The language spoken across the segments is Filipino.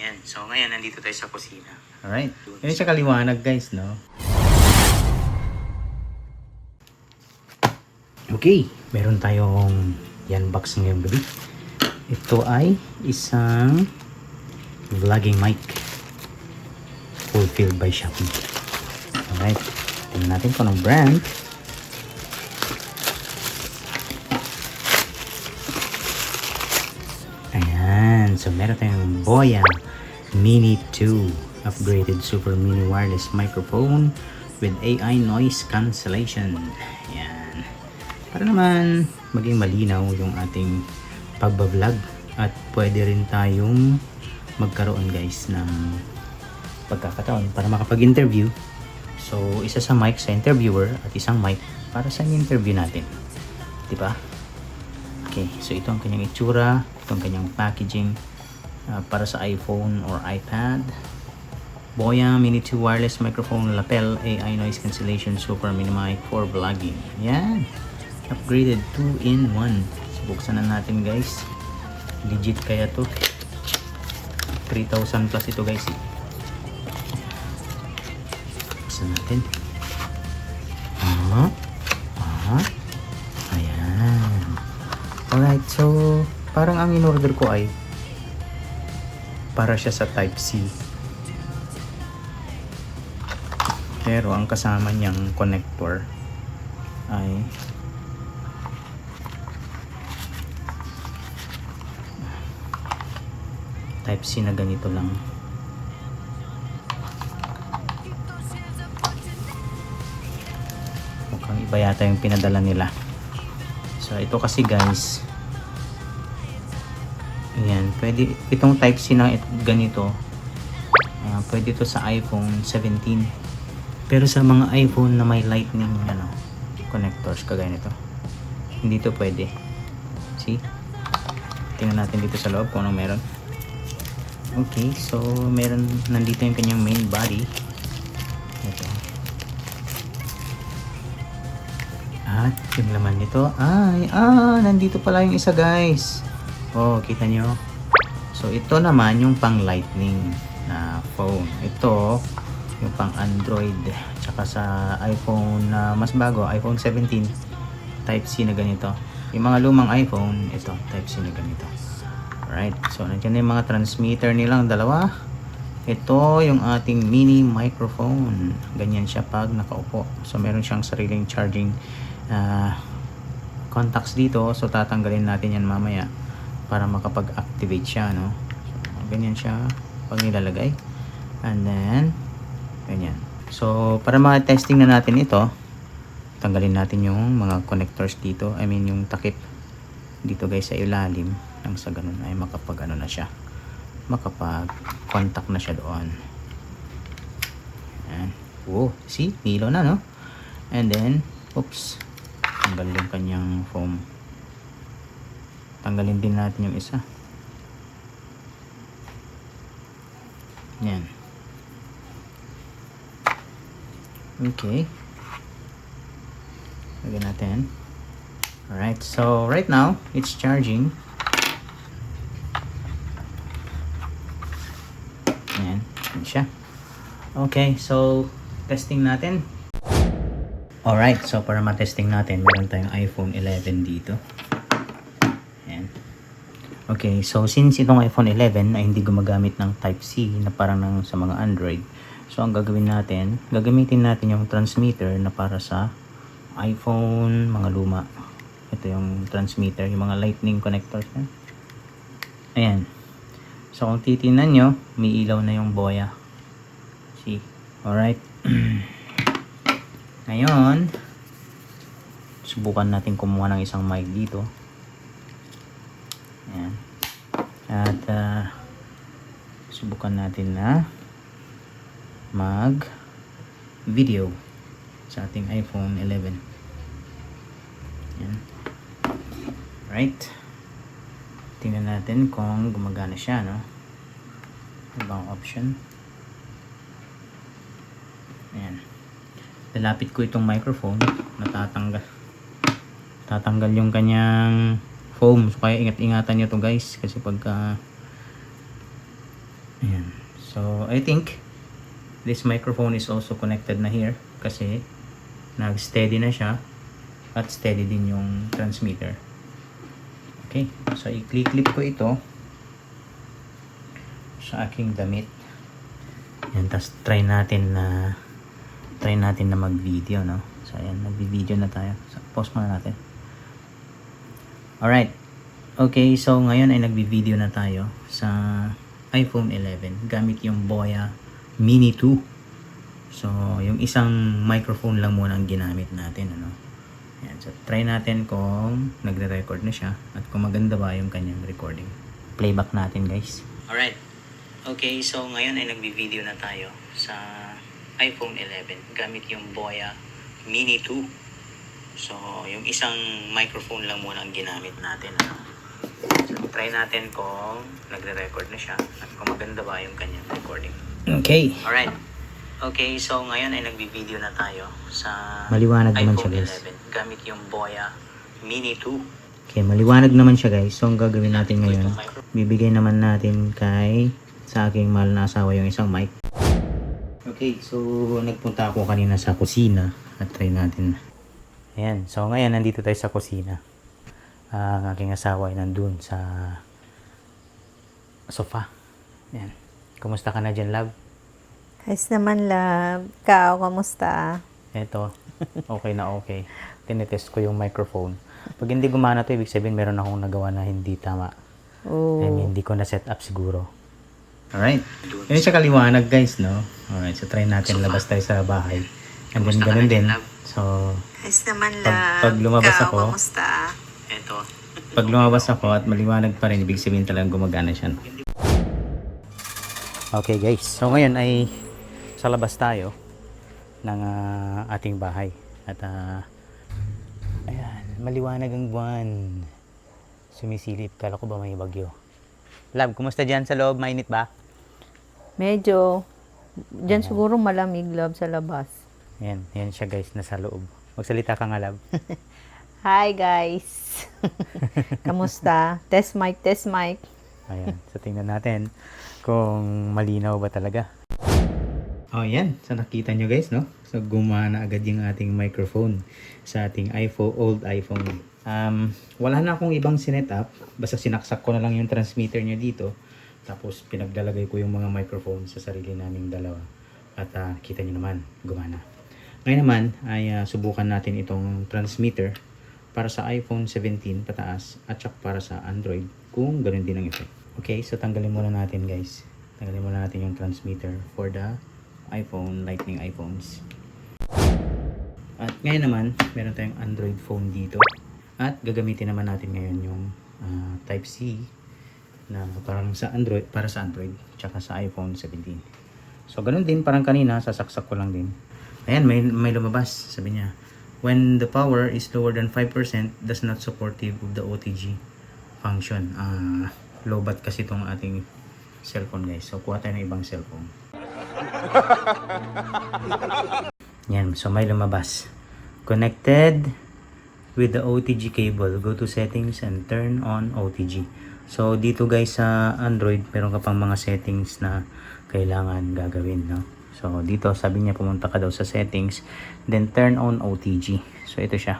Ayan. So, ngayon, nandito tayo sa kusina. Alright. Yan siya kaliwanag, guys, no? Okay. Meron tayong yan box ngayong gabi. Ito ay isang vlogging mic. Fulfilled by Shopee. Alright. Tingnan natin kung anong brand. Ayan. So, meron tayong Boya Mini 2 upgraded super mini wireless microphone with AI noise cancellation. Ayan. Para naman maging malinaw yung ating pagbablog at pwede rin tayong magkaroon guys ng pagkakataon para makapag-interview. So, isa sa mic sa interviewer at isang mic para sa interview natin. Diba? Okay, so ito ang kanyang itsura, ito ang kanyang packaging para sa iPhone or iPad. Boya Mini 2 wireless microphone lapel AI noise cancellation super mini mic for vlogging. Yan. Upgraded 2-in-1. So, buksan na natin guys. Legit kaya to. 3,000 plus ito guys. Buksan natin. Ayan. Alright, so parang ang in-order ko ay para siya sa Type-C. Pero ang kasama niyang connector ay Type-C na ganito lang. Mukhang iba yata yung pinadala nila. So ito kasi guys, ayan, pwede itong Type-C na ganito, pwede ito sa iPhone 17. Pero sa mga iPhone na may lightning connectors kagaya nito, hindi to pwede. See? Tingnan natin dito sa loob kung anong meron. Okay, so nandito yung kanyang main body. Ito. At yung laman nito ay nandito pala yung isa guys. Oh, kita nyo? So ito naman yung pang lightning na phone. Ito yung pang Android. Tsaka sa iPhone na mas bago, iPhone 17, Type-C na ganito. Yung mga lumang iPhone, ito, Type-C na ganito. Alright, so nandiyan na yung mga transmitter nilang dalawa. Ito yung ating mini microphone. Ganyan siya pag nakaupo. So meron siyang sariling charging contacts dito. So tatanggalin natin yan mamaya para makapag-activate siya, no? So, ganyan siya pag nilalagay. And then ganyan. So para ma-testing na natin ito, tanggalin natin yung mga connectors dito. I mean yung takip dito guys sa ilalim. Nang sa ganun ay makapag na siya, makapag contact na siya doon. Ayan. Oh, see? Hilo na, no? And then, oops, tanggalin yung kanyang foam. Tanggalin din natin yung isa. Ayan. Okay. Lagyan natin. Alright, so right now, it's charging. Ayan, yun siya. Okay, so testing natin. Alright, so para ma-testing natin, meron tayong iPhone 11 dito. Ayan. Okay, so since itong iPhone 11 ay hindi gumagamit ng Type-C na parang sa mga Android, so ang gagawin natin, gagamitin natin yung transmitter na para sa iPhone, mga luma. Ito yung transmitter, yung mga lightning connectors. Ayan. So kung titingnan nyo, may ilaw na yung Boya. See? Alright. Ngayon, subukan natin kumuha ng isang mic dito. Ayan. At subukan natin na mag video sa ating iPhone 11. Ayan. Right. Tingnan natin kung gumagana siya, no? Ibang option. Ayan. Lalapit ko itong microphone, tatanggal yung kanyang foam. So kaya ingat-ingatan nyo to guys, kasi pagka Ayan. So, I think this microphone is also connected na here kasi nag-steady na siya at steady din yung transmitter. Okay. So, i-clip ko ito sa aking damit. Ayan. Tapos, try natin na mag-video, no? So, ayan. Nag-video na tayo. So, pause muna natin. Alright. Okay. So, ngayon ay nag-video na tayo sa iPhone 11 gamit yung Boya Mini 2. So, yung isang microphone lang muna ang ginamit natin, ano. Ayan, so try natin kung nagre-record na siya at kung maganda ba yung kanyang recording. Playback natin, guys. Alright. Okay, so ngayon ay nagbi-video na tayo sa iPhone 11 gamit yung Boya Mini 2. So, yung isang microphone lang muna ang ginamit natin, ano. So, try natin kung nagre-record na siya at kung maganda ba yung kanyang recording. Okay. Alright. Okay, so ngayon ay nagbi-video na tayo sa maliwanag naman siya, guys. 11 gamit yung Boya Mini 2. Okay, maliwanag naman siya, guys. So, ang gagawin natin ngayon, bibigay naman natin sa aking mahal na asawa yung isang mic. Okay, so nagpunta ako kanina sa kusina at try natin. Ayan, so ngayon nandito tayo sa kusina. Ang aking asawa ay nandun sa sofa. Ayan. Kumusta ka na dyan, love? Ayos naman, love. Ikaw, kamusta? Eto, okay na okay. Tinetest ko yung microphone. Pag hindi gumana to, ibig sabihin meron akong nagawa na hindi tama. Oh. I mean, hindi ko na set up siguro. Alright. Yun siya kaliwanag, guys, no? Alright, so try natin labas tayo sa bahay. And then ganun din. So, Ayos naman, love. pag lumabas Ikaw, ako, kamusta? eto. Pag lumabas ako at maliwanag pa rin, ibig sabihin talagang gumagana siya. Okay, guys. So, ngayon ay sa labas tayo ng ating bahay. At, ayan, maliwanag ang buwan. Sumisilip. Kala ko ba may bagyo? Love, kumusta dyan sa loob? Mainit ba? Medyo. Diyan siguro malamig, love, sa labas. Ayan, ayan siya, guys, nasa loob. Magsalita ka nga, love. Hi, guys. Kamusta? Test mic, test mic. Ayan, so tingnan natin kung malinaw ba talaga. Oh, yan. So, nakita nyo, guys, no? So, gumana agad yung ating microphone sa ating old iPhone. Wala na akong ibang sinet-up. Basta sinaksak ko na lang yung transmitter nyo dito. Tapos, pinaglalagay ko yung mga microphone sa sarili naming dalawa. At kita nyo naman, gumana. Ngayon naman, ay subukan natin itong transmitter para sa iPhone 17 pataas at saka para sa Android kung ganoon din ang effect. Okay, so tanggalin muna natin, guys. Tanggalin muna natin yung transmitter for the iPhone, Lightning iPhones. At ngayon naman, meron tayong Android phone dito. At gagamitin naman natin ngayon yung Type-C na parang sa Android, para sa Android, tsaka sa iPhone 17. So, ganun din, parang kanina, sasaksak ko lang din. Ayan, may lumabas. Sabi niya, when the power is lower than 5%, does not supportive of the OTG function. Low-bat kasi itong ating cellphone, guys. So, kuha tayo ng ibang cellphone. Yan, so may lumabas. Connected with the OTG cable. Go to settings and turn on OTG. So, dito, guys, sa Android, meron ka pang mga settings na kailangan gagawin, no? So, dito, sabi niya pumunta ka daw sa settings, then turn on OTG. So, ito siya.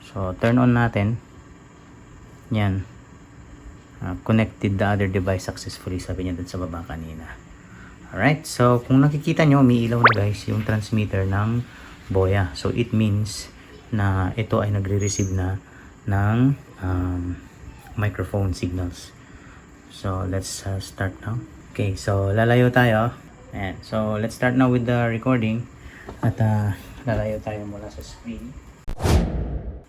So, turn on natin. Yan. Connected the other device successfully, sabi niya dun sa baba kanina. Alright, so kung nakikita nyo, may ilaw na, guys, yung transmitter ng Boya. So, it means na ito ay nagre-receive na ng microphone signals. So, let's start now. Okay, so lalayo tayo. Ayan. So, let's start now with the recording. At lalayo tayo mula sa screen.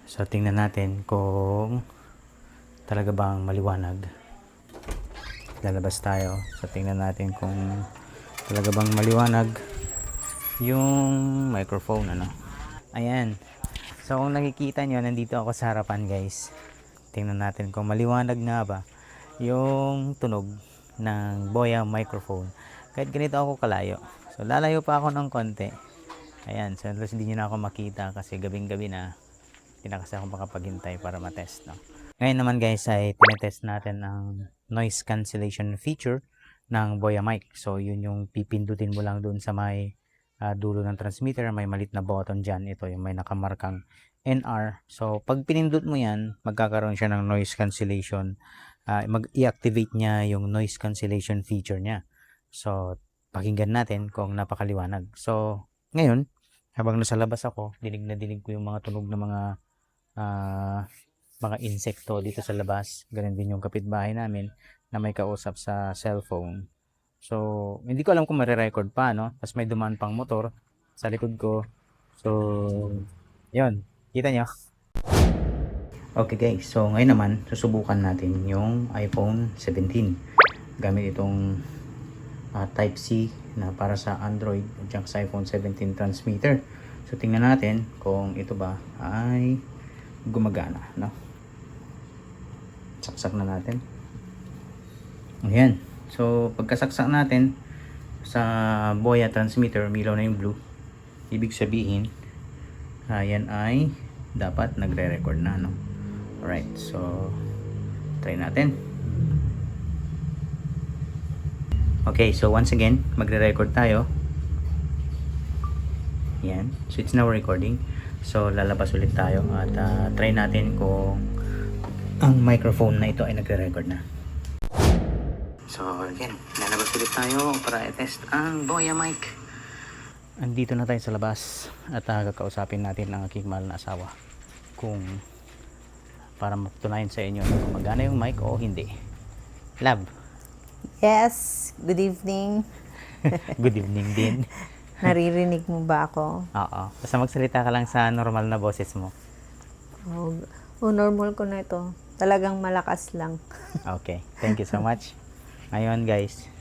So, tingnan natin kung talaga bang maliwanag. Lalabas tayo. So, tingnan natin kung talaga bang maliwanag yung microphone, ano. Ayan. So, kung nakikita nyo, nandito ako sa harapan, guys. Tingnan natin kung maliwanag nga ba yung tunog ng Boya microphone. Kahit ganito ako kalayo. So, lalayo pa ako ng konti. Ayan. So, hindi nyo na ako makita kasi gabing-gabi na. Hindi na kasi ako makapaghintay para matest, no? Ngayon naman, guys, ay tinetest natin ang noise cancellation feature ng Boya mic. So, yun yung pipindutin mo lang doon sa may dulo ng transmitter. May malit na button dyan. Ito yung may nakamarkang NR. So, pag pinindot mo yan, magkakaroon siya ng noise cancellation. Mag-i-activate niya yung noise cancellation feature niya. So, pakinggan natin kung napakaliwanag. So, ngayon, habang nasa labas ako, dinig na dinig ko yung mga tunog ng mga insekto dito sa labas. Ganun din yung kapitbahay namin na may kausap sa cellphone. So, hindi ko alam kung marirecord pa, no? Tapos may dumaan pang motor sa likod ko. So, yun. Kita nyo? Okay guys, so ngayon naman, susubukan natin yung iPhone 17. Gamit itong Type-C na para sa Android at sa iPhone 17 transmitter. So, tingnan natin kung ito ba ay gumagana, no? Saksak na natin. Ayan. So, pagkasaksak natin sa Boya transmitter, umilaw na yung blue. Ibig sabihin, yan ay dapat nagre-record na, no? Alright, so try natin. Okay, so once again, magre-record tayo. Yan. So, it's now recording. So, lalabas ulit tayo at try natin kung ang microphone na ito ay nagre-record na. So, again, lalabas ulit tayo para i-test ang Boya mic. Andito na tayo sa labas at kakausapin natin ang aking mahal na asawa kung para matunayan sa inyo kung magana yung mic o hindi. Love. Yes, good evening. Good evening din. Naririnig mo ba ako? Oo. Basta magsalita ka lang sa normal na boses mo. Normal ko na ito. Talagang malakas lang. Okay. Thank you so much. Ngayon guys,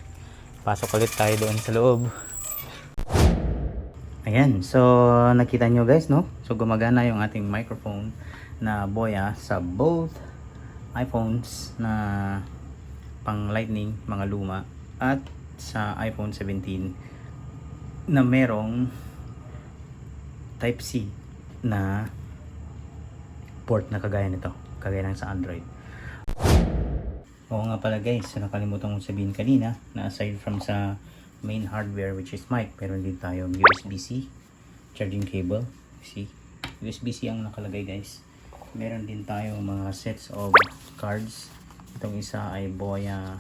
pasok ulit tayo doon sa loob. Ayan. So, nakita nyo guys, no? So, gumagana yung ating microphone na Boya sa both iPhones na pang lightning, mga luma, at sa iPhone 17 na merong Type-C na port na kagaya nito, kagaya ng sa Android. Oo nga pala guys, so nakalimutan kong sabihin kanina na aside from sa main hardware which is mic, meron din tayong USB-C charging cable. See, USB-C ang nakalagay guys. Meron din tayong mga sets of cards. Itong isa ay Boya,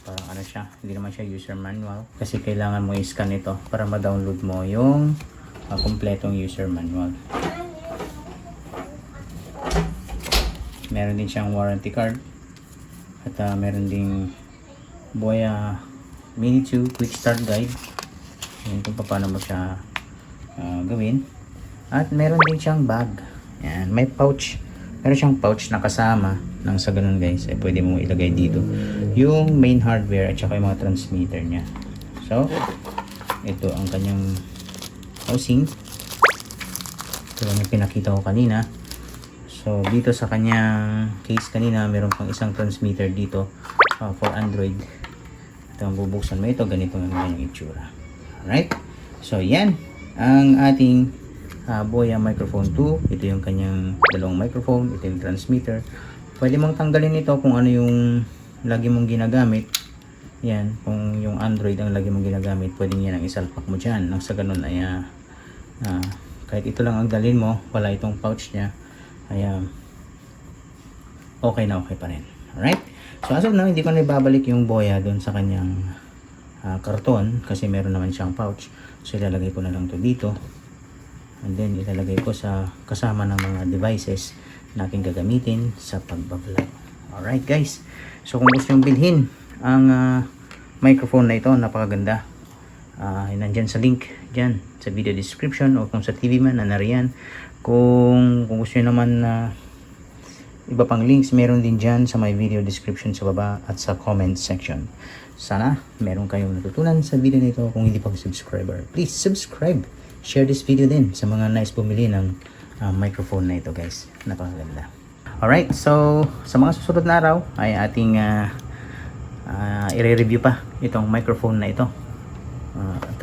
parang ano siya, hindi naman siya user manual kasi kailangan mo i-scan ito para ma-download mo yung kompletong user manual. Meron din siyang warranty card at meron ding Boya Mini 2 Quick Start Guide. Yan kung paano mo siya gawin. At meron din siyang bag. Yan, may pouch. Meron siyang pouch na kasama nang sa ganun guys, ay pwede mo ilagay dito yung main hardware at saka yung mga transmitter niya. So, ito ang kanyang housing. Ito lang yung pinakita ko kanina. So, dito sa kanyang case kanina, meron pang isang transmitter dito for Android. Ito ang bubuksan mo ito, ganito ang kanyang itsura. Alright? So, yan ang ating Boya microphone 2. Ito yung kanyang dalawang microphone. Ito yung transmitter. Pwede mong tanggalin ito kung ano yung lagi mong ginagamit. Yan, kung yung Android ang lagi mong ginagamit, pwedeng yan ang isalpak mo dyan. Nang sa ganun ay kahit ito lang ang dalhin mo, wala itong pouch niya, ay okay na okay pa rin. Alright? So as of now, hindi ko na ibabalik yung Boya doon sa kanyang karton kasi meron naman siyang pouch. So ilalagay ko na lang to dito. And then ilalagay ko sa kasama ng mga devices na aking gagamitin sa pagbablog. Alright guys. So kung gusto nyo bilhin ang microphone na ito, napakaganda. Nandyan sa link dyan sa video description o kung sa TV man, nariyan. Kung gusto nyo naman iba pang links, meron din dyan sa my video description sa baba at sa comment section. Sana meron kayong natutunan sa video nito. Kung hindi pa subscriber, please subscribe. Share this video din sa mga nice bumili ng microphone na ito guys. Napakaganda. Alright, so sa mga susunod na araw ay ating i-review pa itong microphone na ito. At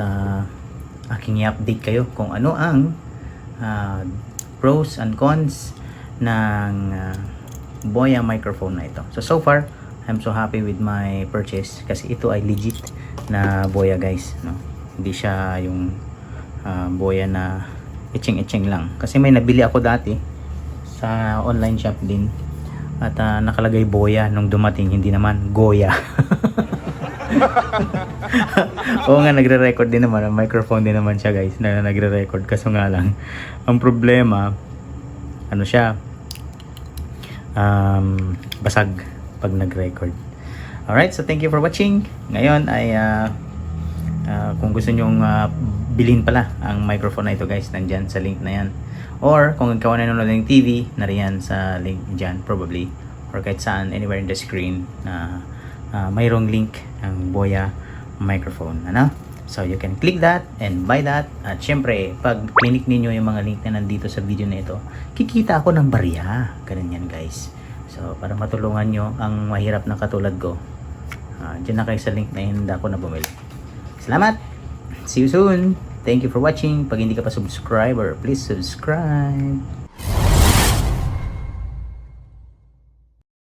aking i-update kayo kung ano ang pros and cons ng Boya microphone na ito. So far, I'm so happy with my purchase kasi ito ay legit na boya guys, no? Hindi siya yung boya na itching lang. Kasi may nabili ako dati sa online shop din at nakalagay boya, nung dumating hindi naman goya. Oo nga, nagre-record din naman, ang microphone din naman siya guys na nagre-record, kaso nga lang ang problema ano siya, basag pag nag-record. Alright, so thank you for watching. Ngayon ay kung gusto nyong bilhin pala ang microphone na ito guys, nandyan sa link na yan, or kung ikaw nanonood ng TV, nariyan sa link dyan probably, or kahit saan, anywhere in the screen na mayroong link ang Boya microphone, ano? So you can click that and buy that. At syempre, pag click ninyo yung mga link na nandito sa video na ito, kikita ako ng barya. Ganun yan guys. So para matulungan nyo ang mahirap na katulad ko, dyan na kayo sa link na hinda ko na bumili. Salamat! See you soon! Thank you for watching. Pag hindi ka pa subscriber, please subscribe.